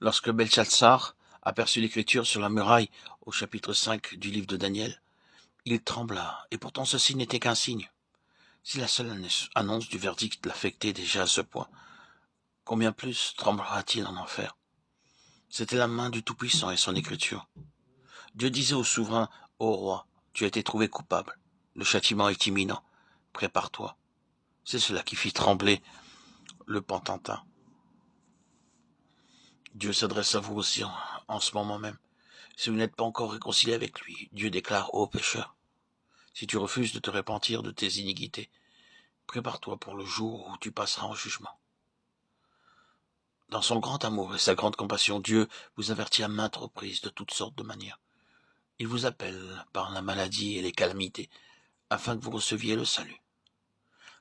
Lorsque Belchassar aperçut l'écriture sur la muraille au chapitre 5 du livre de Daniel, il trembla, et pourtant ceci n'était qu'un signe. Si la seule annonce du verdict l'affectait déjà à ce point, combien plus tremblera-t-il en enfer? C'était la main du Tout-Puissant et son écriture. Dieu disait au souverain, ô roi, tu as été trouvé coupable, le châtiment est imminent, prépare-toi. C'est cela qui fit trembler le Pantantin. Dieu s'adresse à vous aussi en ce moment même. Si vous n'êtes pas encore réconcilié avec lui, Dieu déclare ô pécheur. Si tu refuses de te repentir de tes iniquités, prépare-toi pour le jour où tu passeras en jugement. Dans son grand amour et sa grande compassion, Dieu vous avertit à maintes reprises de toutes sortes de manières. Il vous appelle par la maladie et les calamités, afin que vous receviez le salut.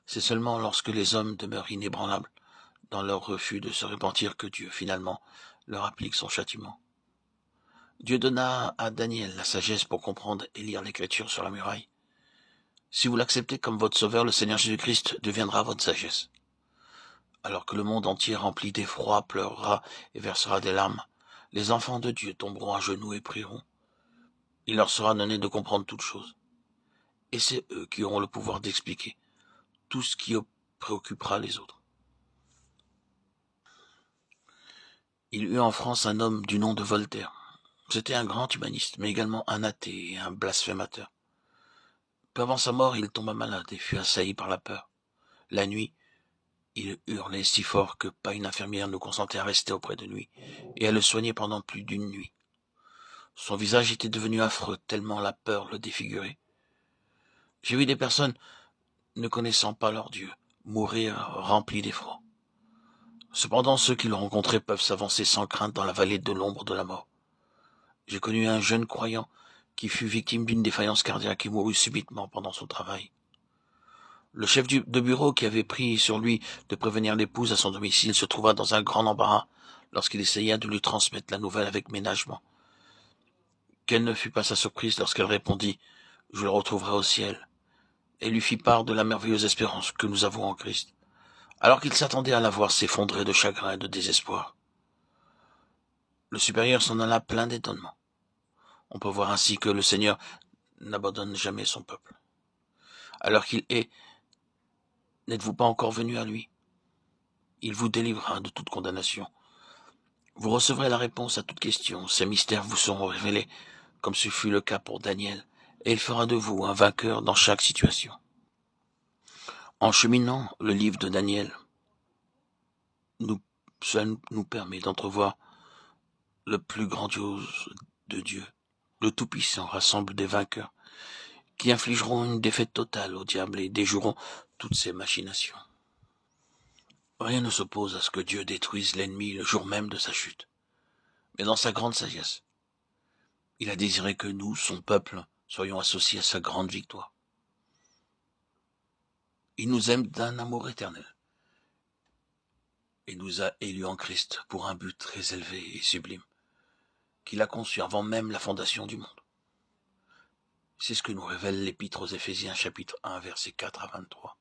C'est seulement lorsque les hommes demeurent inébranlables dans leur refus de se repentir que Dieu, finalement, leur applique son châtiment. Dieu donna à Daniel la sagesse pour comprendre et lire l'écriture sur la muraille. Si vous l'acceptez comme votre sauveur, le Seigneur Jésus-Christ deviendra votre sagesse. Alors que le monde entier rempli d'effroi pleurera et versera des larmes, les enfants de Dieu tomberont à genoux et prieront. Il leur sera donné de comprendre toutes choses. Et c'est eux qui auront le pouvoir d'expliquer tout ce qui préoccupera les autres. Il y eut en France un homme du nom de Voltaire. C'était un grand humaniste, mais également un athée et un blasphémateur. Peu avant sa mort, il tomba malade et fut assailli par la peur. La nuit, il hurlait si fort que pas une infirmière ne consentait à rester auprès de lui et à le soigner pendant plus d'une nuit. Son visage était devenu affreux, tellement la peur le défigurait. J'ai vu des personnes, ne connaissant pas leur Dieu, mourir remplies d'effroi. Cependant, ceux qui le rencontraient peuvent s'avancer sans crainte dans la vallée de l'ombre de la mort. J'ai connu un jeune croyant qui fut victime d'une défaillance cardiaque et mourut subitement pendant son travail. Le chef de bureau qui avait pris sur lui de prévenir l'épouse à son domicile se trouva dans un grand embarras lorsqu'il essaya de lui transmettre la nouvelle avec ménagement. Quelle ne fut pas sa surprise lorsqu'elle répondit « Je le retrouverai au ciel » et lui fit part de la merveilleuse espérance que nous avons en Christ, alors qu'il s'attendait à la voir s'effondrer de chagrin et de désespoir. Le supérieur s'en alla plein d'étonnement. On peut voir ainsi que le Seigneur n'abandonne jamais son peuple. Alors qu'il est, n'êtes-vous pas encore venu à lui? Il vous délivrera de toute condamnation. Vous recevrez la réponse à toute question. Ces mystères vous seront révélés, comme ce fut le cas pour Daniel, et il fera de vous un vainqueur dans chaque situation. En cheminant le livre de Daniel, cela nous permet d'entrevoir le plus grandiose de Dieu. Le Tout-Puissant rassemble des vainqueurs qui infligeront une défaite totale au diable et déjoueront toutes ses machinations. Rien ne s'oppose à ce que Dieu détruise l'ennemi le jour même de sa chute. Mais dans sa grande sagesse, il a désiré que nous, son peuple, soyons associés à sa grande victoire. Il nous aime d'un amour éternel et nous a élus en Christ pour un but très élevé et sublime, qu'il a conçu avant même la fondation du monde. C'est ce que nous révèle l'Épître aux Éphésiens chapitre 1 versets 4 à 23.